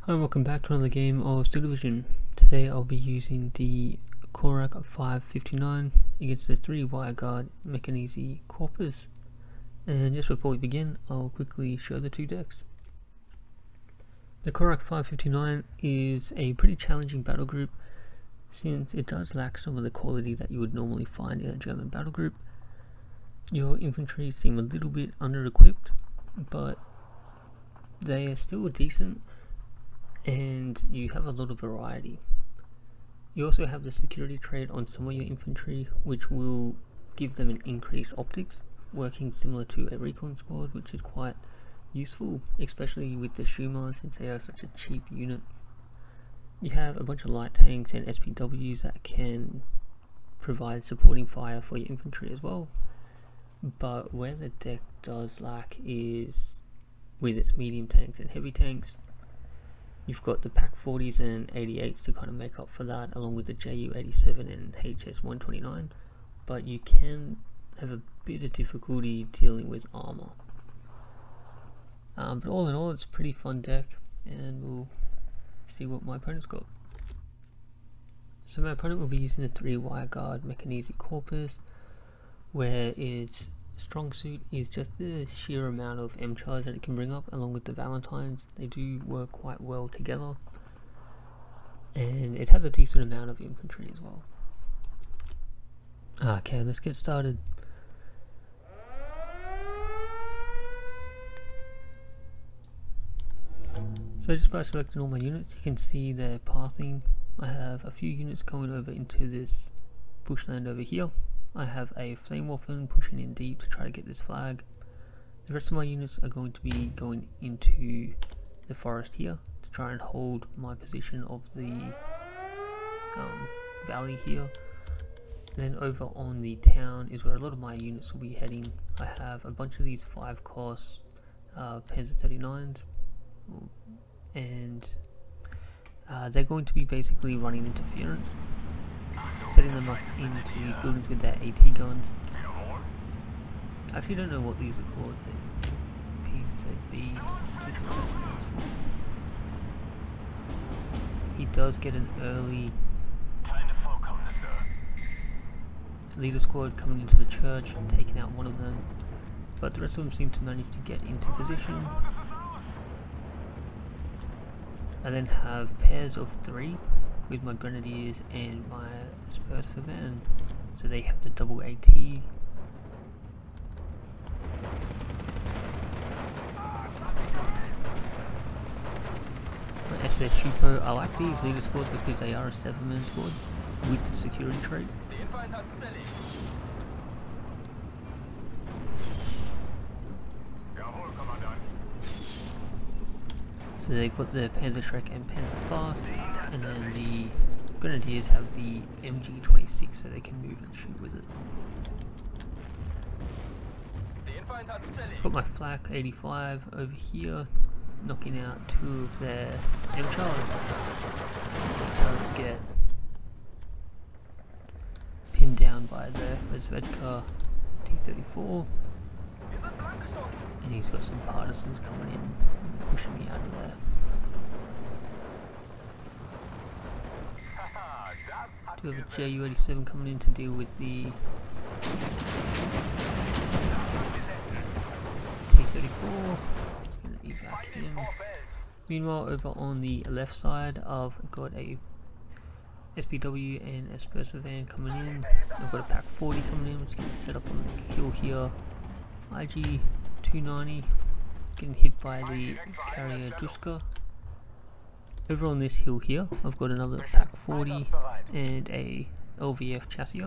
Hi and welcome back to another game of Steel Division. Today I'll be using the Koruck 559 against the 3 wire guard Mechanese Corpus. And just before we begin, I'll quickly show the two decks. The Koruck 559 is a pretty challenging battle group since it does lack some of the quality that you would normally find in a German battle group. Your infantry seem a little bit under-equipped, but they are still decent and you have a lot of variety. You also have the security trait on some of your infantry, which will give them an increased optics, working similar to a recon squad, which is quite useful, especially with the Schumar since they are such a cheap unit. You have a bunch of light tanks and SPWs that can provide supporting fire for your infantry as well, but where the deck does lack is with its medium tanks and heavy tanks. You've got the Pack 40s and 88s to kind of make up for that, along with the JU 87 and HS 129, but you can have a bit of difficulty dealing with armor. But all in all, it's a pretty fun deck, and we'll see what my opponent's got. So my opponent will be using the 3 wire guard Mechanese Corpus, where its strong suit is just the sheer amount of M-Chars that it can bring up, along with the Valentines. They do work quite well together, and it has a decent amount of infantry as well. Okay, let's get started. So just by selecting all my units, you can see their pathing. I have a few units going over into this bushland over here. I have a flame waffen pushing in deep to try to get this flag. The rest of my units are going to be going into the forest here to try and hold my position of the valley here. Then over on the town is where a lot of my units will be heading. I have a bunch of these 5-cost Panzer 39s, and they're going to be basically running interference, setting them up into these buildings with their AT guns. I actually don't know what these are called. PZB, not sure what that stands for. He does get an early leader squad coming into the church and taking out one of them, but the rest of them seem to manage to get into position. I then have pairs of 3 with my grenadiers and my Spurs for band, so they have the double AT. My SS Shupo, I like these leader squads because they are a 7-man squad with the security trait. So they've got the Panzerschreck and Panzerfast, and then the Grenadiers have the MG26 so they can move and shoot with it. Got my Flak 85 over here, knocking out 2 of their M-Chars. It does get pinned down by the Resvedka T-34, and he's got some partisans coming in, pushing me out of there. Do have a JU 87 coming in to deal with the T-34. Gonna evac him. Meanwhile, over on the left side, I've got a SPW and a Spurser van coming in. I've got a Pack 40 coming in, which is going to set up on the hill here. IG 290 getting hit by the carrier Juska. Over on this hill here, I've got another Pack 40 and a LVF chassis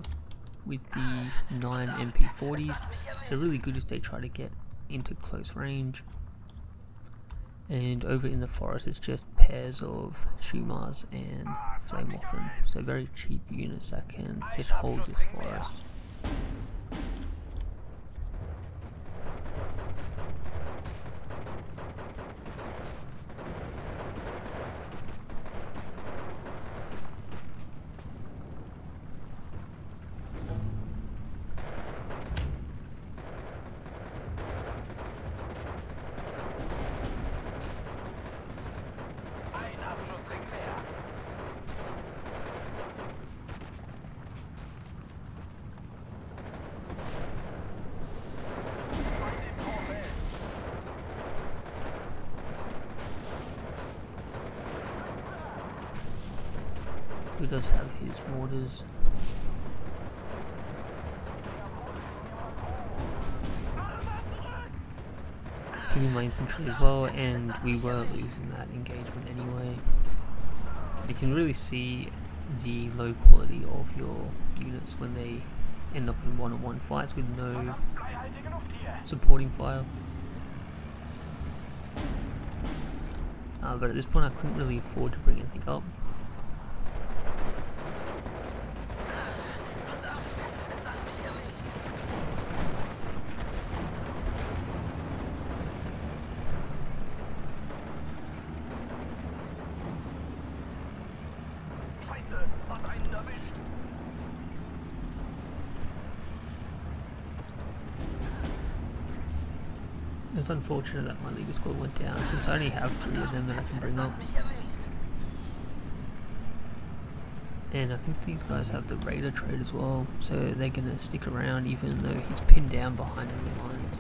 with the 9 MP40s. So really good if they try to get into close range. And over in the forest, it's just pairs of Schumars and Flame Waffen. So very cheap units that can just hold this forest. who does have his mortars. Hitting my infantry as well, and we were losing that engagement anyway. You can really see the low quality of your units when they end up in one-on-one fights with no supporting fire. But at this point I couldn't really afford to bring anything up. It's unfortunate that my leader squad went down, since I only have 3 of them that I can bring up. And I think these guys have the radar trait as well, so they're gonna stick around even though he's pinned down behind enemy lines.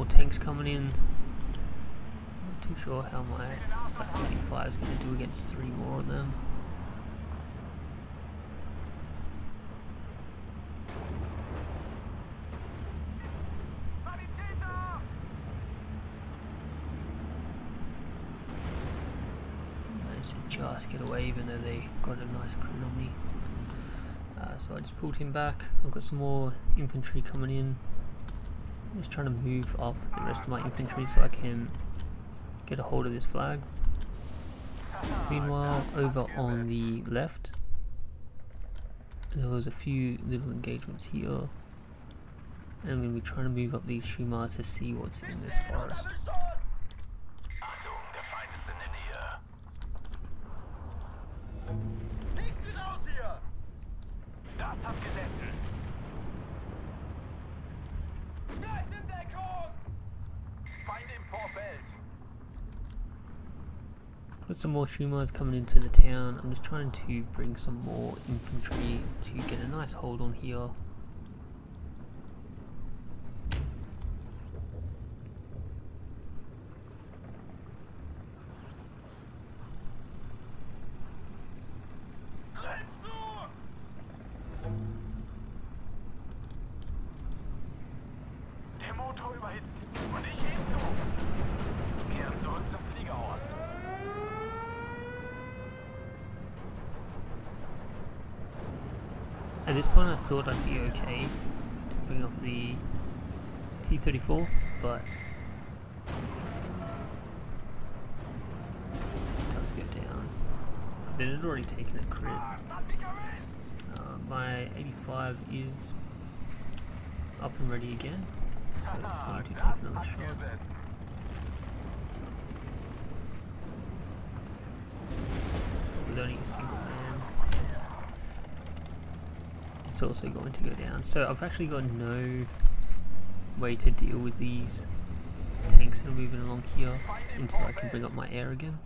Tanks coming in. Not too sure how my Flak 85 is going to do against 3 more of them. Managed to just get away even though they got a nice crit on me. So I just pulled him back. I've got some more infantry coming in. Just trying to move up the rest of my infantry so I can get a hold of this flag. Meanwhile, over on the left, there was a few little engagements here. And I'm going to be trying to move up these Shumars to see what's in this forest. Got some more Shumars coming into the town. I'm just trying to bring some more infantry to get a nice hold on here. At this point I thought I'd be okay to bring up the T-34, but it does go down, because it had already taken a crit. My 85 is up and ready again, so it's going to take another shot. With only a single man. It's also going to go down. So I've actually got no way to deal with these tanks that are moving along here until I can bring up my air again.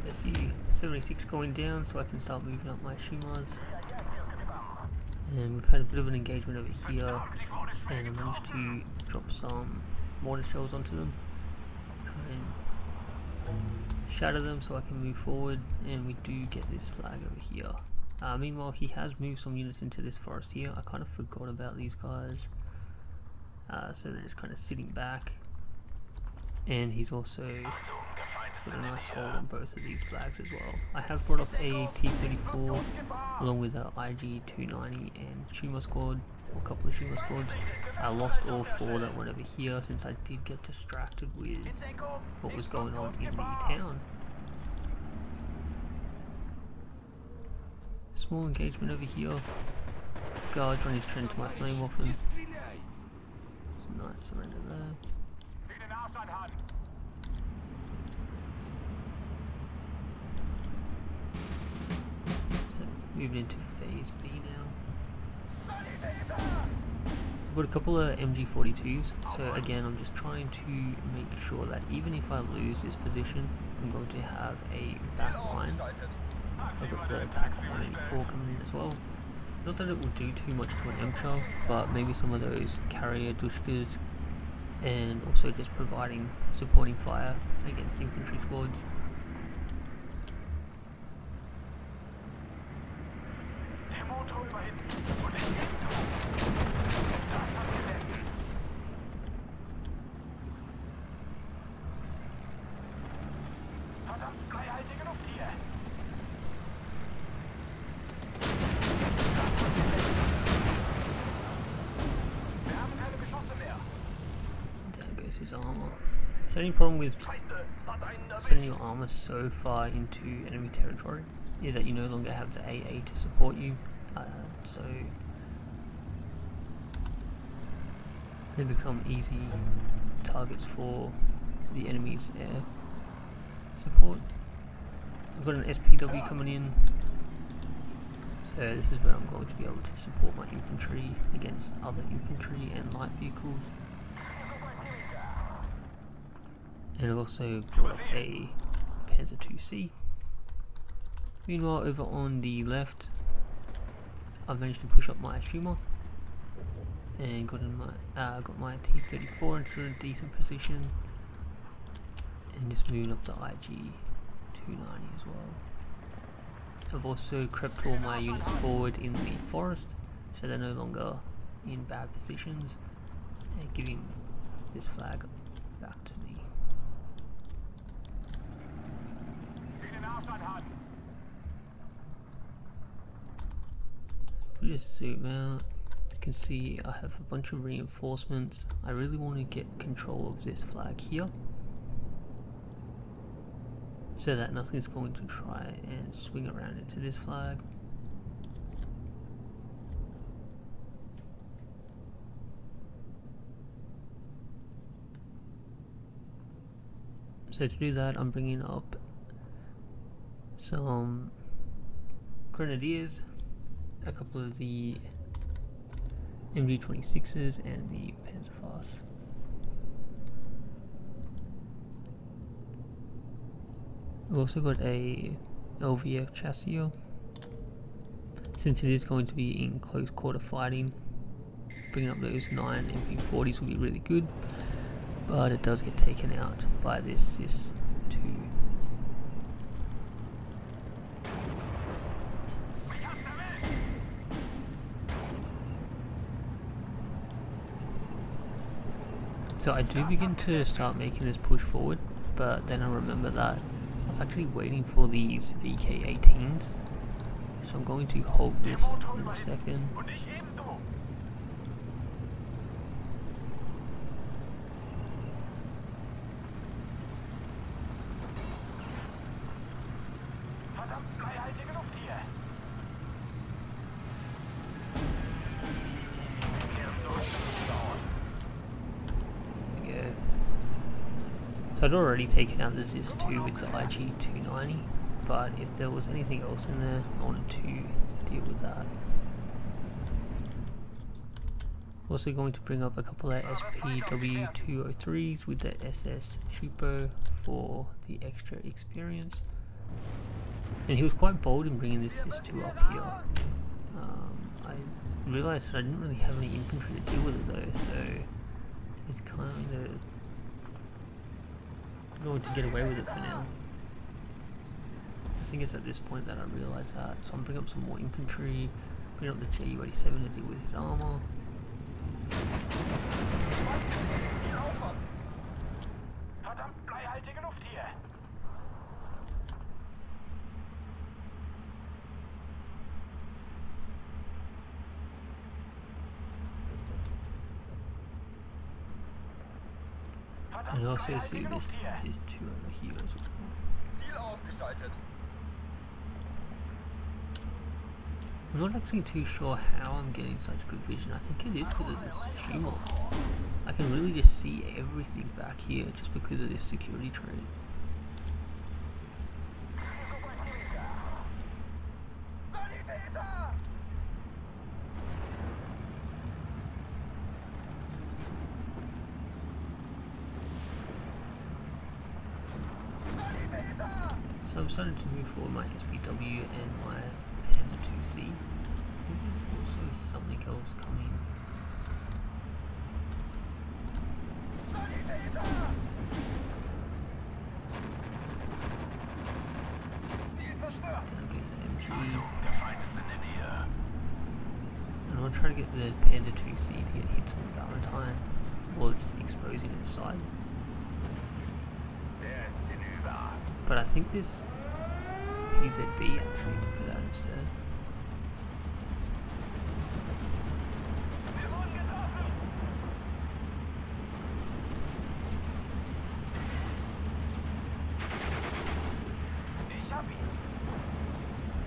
SU-76 going down, so I can start moving up my Shimas. And we've had a bit of an engagement over here, and I managed to drop some mortar shells onto them, try and shatter them so I can move forward, and we do get this flag over here. Meanwhile, he has moved some units into this forest here. I kind of forgot about these guys, so they're just kind of sitting back, and he's also put a nice hold on both of these flags as well. I have brought up a T-34 along with a IG-290 and Shuma squad, or a couple of Shuma squads. I lost all 4 that went over here since I did get distracted with what was going on in the town. Small engagement over here. Guards running straight into my flame weapon. Nice surrender there. Moving into phase B now. I've got a couple of MG42s, so again I'm just trying to make sure that even if I lose this position, I'm going to have a back line. I've got the Pack 184 coming in as well. Not that it will do too much to an MCHA, but maybe some of those carrier dushkas, and also just providing supporting fire against infantry squads. His armor. The only problem with sending your armor so far into enemy territory is that you no longer have the AA to support you, so they become easy targets for the enemy's air support. I've got an SPW coming in, so this is where I'm going to be able to support my infantry against other infantry and light vehicles. And I've also brought up a Panzer 2C. Meanwhile, over on the left, I've managed to push up my Shuma and got my T-34 into a decent position, and just moving up the IG-290 as well. I've also crept all my units forward in the forest, so they're no longer in bad positions, and giving this flag back to me. Just zoom out. You can see I have a bunch of reinforcements. I really want to get control of this flag here, so that nothing's going to try and swing around into this flag. So to do that, I'm bringing up some grenadiers, a couple of the MG26s and the Panzerfaust. I've also got a LVF chassis. Since it is going to be in close quarter fighting, bringing up those 9 MP40s will be really good, but it does get taken out by this Cis 2. So I do begin to start making this push forward, but then I remember that I was actually waiting for these VK18s, so I'm going to hold this in a second. So I'd already taken out the Cis 2 with the IG-290, but if there was anything else in there, I wanted to deal with that. Also going to bring up a couple of SPW-203s with the SS Shupo for the extra experience. And he was quite bold in bringing this SIS-2 up here. I realised that I didn't really have any infantry to deal with it though, so it's kind of going to get away with it for now. I think it's at this point that I realise that, so I'm bringing up some more infantry, bring up the Ju-87 to deal with his armour. And also see this two over here as well. I'm not actually too sure how I'm getting such good vision. I think it is because of this stream lock. I can really just see everything back here just because of this security trait. So I'm starting to move forward my SPW and my Panzer II-C. I think there's also something else coming. Okay, the MG. And I'll try to get the Panzer II-C to get hits on Valentine while it's exposing its side. But I think this PZB actually took it out instead.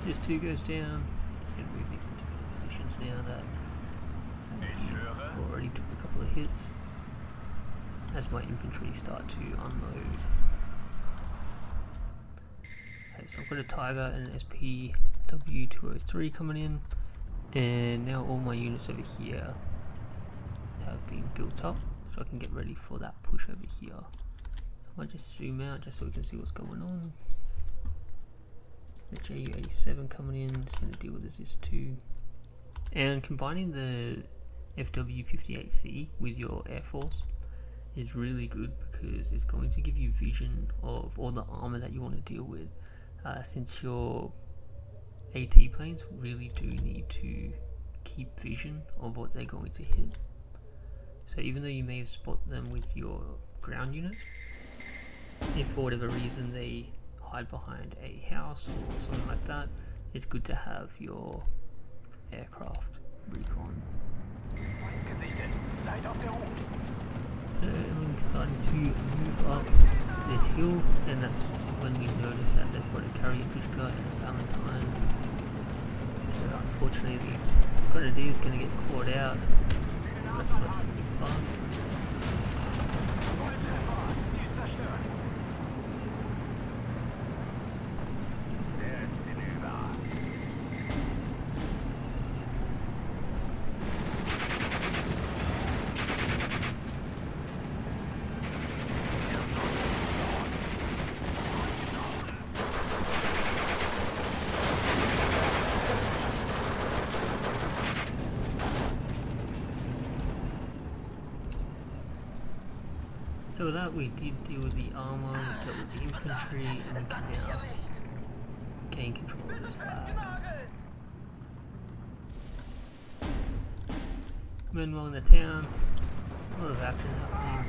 This 2 goes down. Just going to move these into good positions now that already took a couple of hits. As my infantry start to unload. So I've got a Tiger and an SPW-203 coming in, and now all my units over here have been built up, so I can get ready for that push over here. I might just zoom out just so we can see what's going on. The Ju-87 coming in, it's going to deal with this SIS-2, and combining the FW-58C with your Air Force is really good because it's going to give you vision of all the armor that you want to deal with. Since your AT planes really do need to keep vision of what they're going to hit. So even though you may have spotted them with your ground unit, if for whatever reason they hide behind a house or something like that, it's good to have your aircraft recon. We're starting to move up this hill, and that's when we notice that they've got a carrier Tushka and a Valentine. So unfortunately these grenadiers going to get caught out. The rest of us sneak past. So with that, we did deal with the armor, we dealt with the infantry, and we can now gain control of this flag. Meanwhile in the town, a lot of action happening.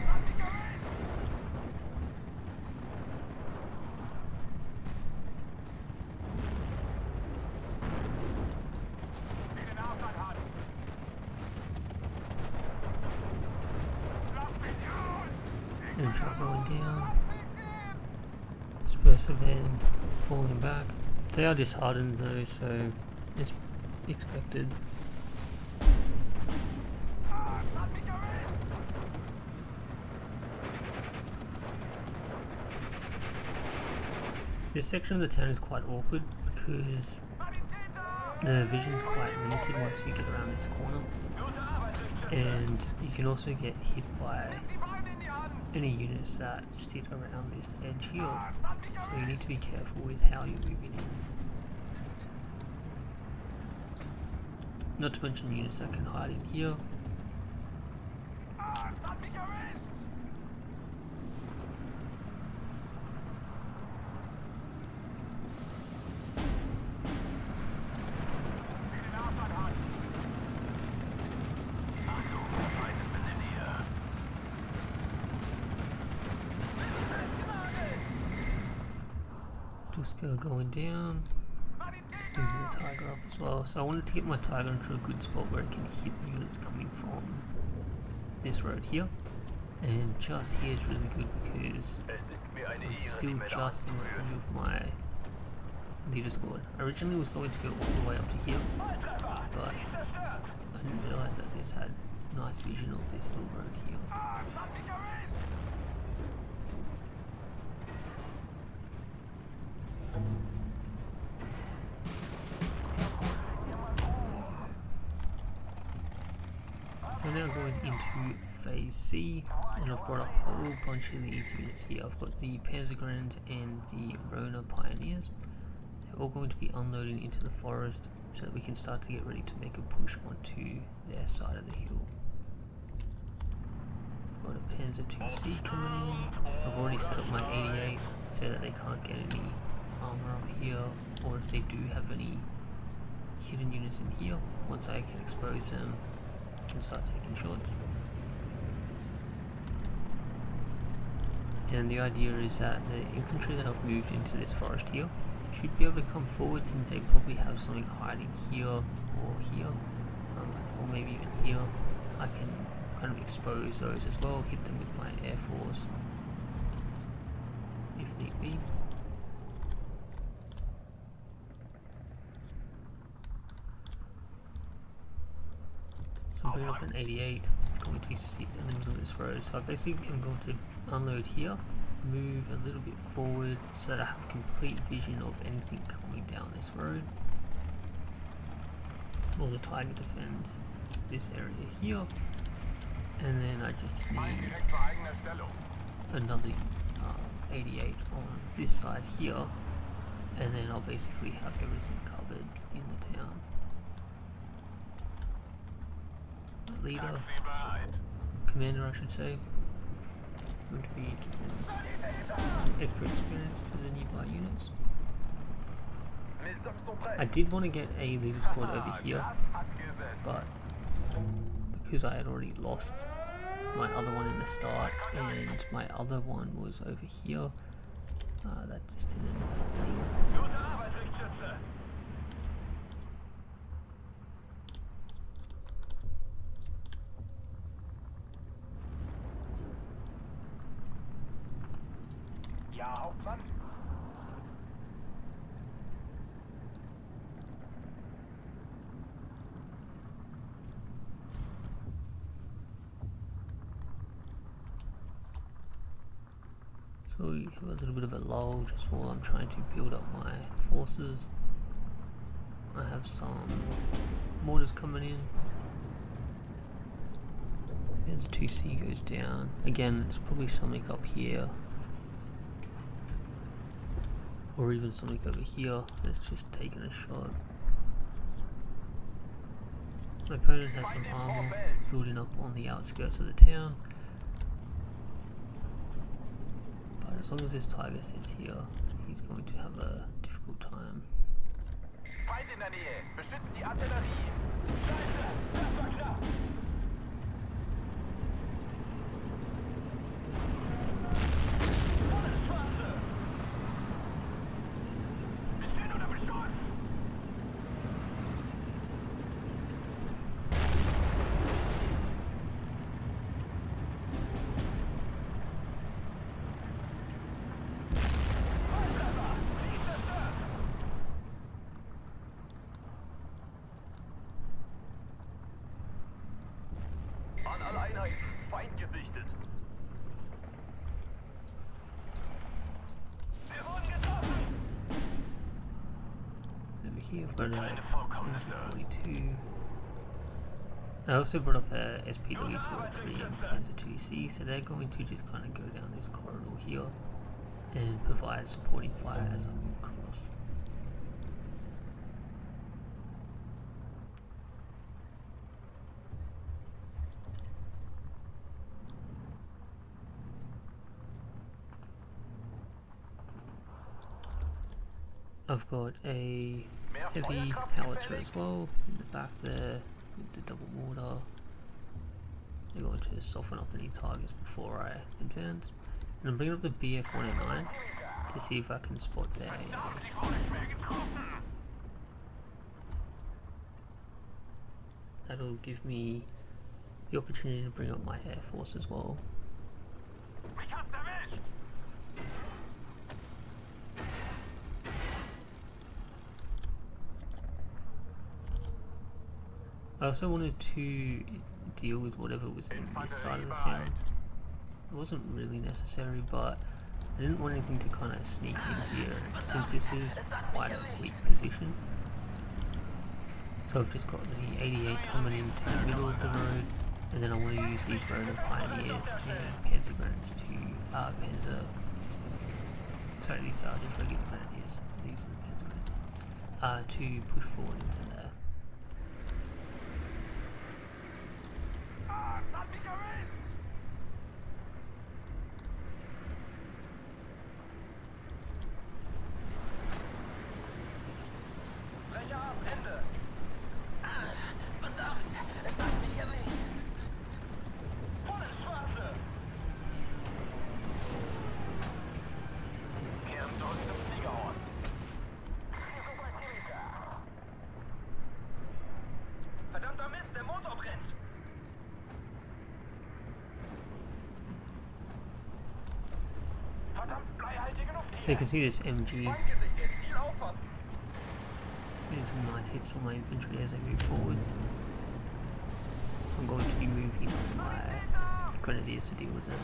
And truck going down. Dispersive van falling back. They are disheartened though, so it's expected. This section of the town is quite awkward because the vision's quite limited once you get around this corner, and you can also get hit by any units that sit around this edge here, so you need to be careful with how you're moving in. Not to mention units that can hide in here. Scale going down. Do the tiger up as well. So I wanted to get my tiger into a good spot where it can hit units coming from this road here. And just here is really good because I'm still just in range of my leader squad. I originally was going to go all the way up to here, but I didn't realise that this had nice vision of this little road here. We're now going into phase C, and I've got a whole bunch of these units here. I've got the Panzergrenadiers and the Rona Pioneers. They're all going to be unloading into the forest so that we can start to get ready to make a push onto their side of the hill. I've got a Panzer 2C coming in. I've already set up my 88 so that they can't get any armor up here, or if they do have any hidden units in here, once I can expose them, can start taking shots. And the idea is that the infantry that I've moved into this forest here should be able to come forward, since they probably have something hiding here or here, or maybe even here. I can kind of expose those as well, hit them with my air force if need be. So I'm putting up an 88, it's going to sit in the middle of this road. So I basically am going to unload here, move a little bit forward so that I have complete vision of anything coming down this road. While the Tiger defends this area here. And then I just need another 88 on this side here. And then I'll basically have everything covered in the town. Leader, commander I should say, is going to be giving some extra experience to the nearby units. I did want to get a leader squad over here, but because I had already lost my other one in the start and my other one was over here, that just didn't end up happening. So we have a little bit of a lull just while I'm trying to build up my forces. I have some mortars coming in. There's a 2C goes down. Again, there's probably something up here. Or even something over here that's just taken a shot. My opponent has some armor building up on the outskirts of the town. But as long as this tiger sits here, he's going to have a difficult time. Over here I've got an MG42 I also brought up a SPW203 and Panzer 2C, so they're going to just kind of go down this corridor here and provide supporting fire as I move across. I've got a heavy howitzer as well in the back there with the double mortar. They're going to soften up any targets before I advance. And I'm bringing up the BF-109 to see if I can spot a... That'll give me the opportunity to bring up my Air Force as well. I also wanted to deal with whatever was in this side of the town. It wasn't really necessary, but I didn't want anything to kind of sneak in here since this is quite a weak position. So I've just got the 88 coming into the middle of the road, and then I want to use these Rotor Pioneers and Panzer Grenadiers to sorry, these are just regular Grenadiers. These are Panzer Grenadiers to push forward into there. So you can see this MG getting some nice hits on my infantry as I move forward. So I'm going to be moving on my Grenadiers to deal with them.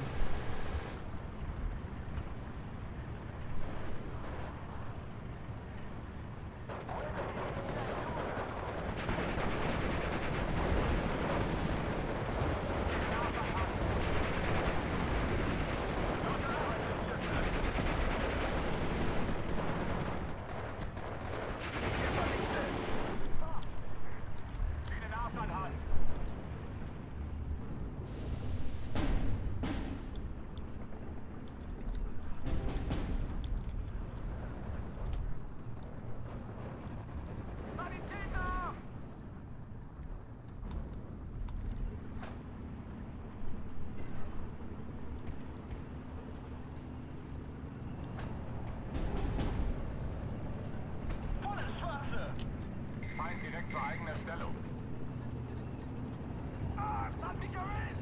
Zur eigener Stellung. Es hat mich erwischt!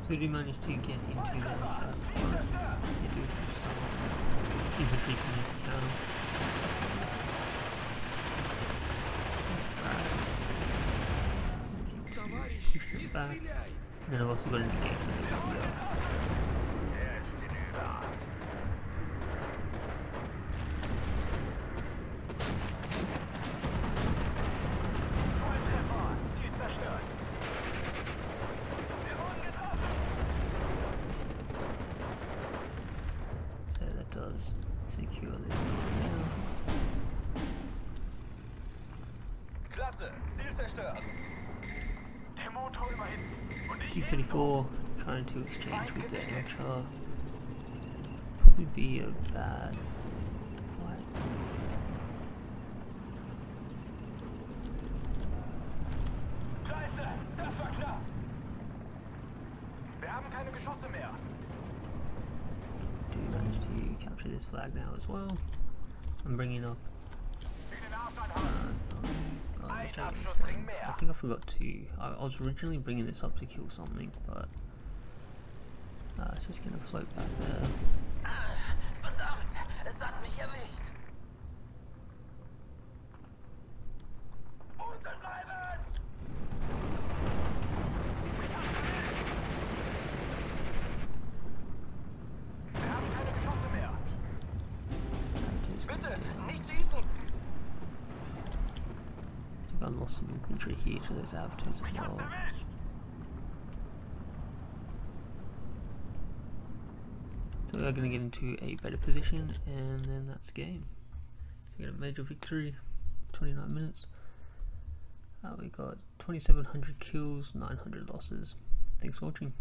So we do manage to get into the other side of the forest. They do have some infantry coming to counter. Push them back. And then I've also got an engagement over here. Does secure this now. Klasse, Ziel zerstört. Der Motor immerhin. T-34 trying to exchange with the HR. Probably be a bad fight. Scheiße, das war knapp. Wir haben keine Geschosse mehr. capture this flag now as well. I'm bringing up I think I forgot to. I was originally bringing this up to kill something, but it's just gonna float back there. Verdammt, es hat mich erwischt. Unten bleiben! Wir haben keine Geschosse mehr. Bitte, nicht schießen! I think I lost some infantry here to those avatars as well. So we are going to get into a better position, and then that's game. We got a major victory, 29 minutes. We got 2,700 kills, 900 losses. Thanks for watching.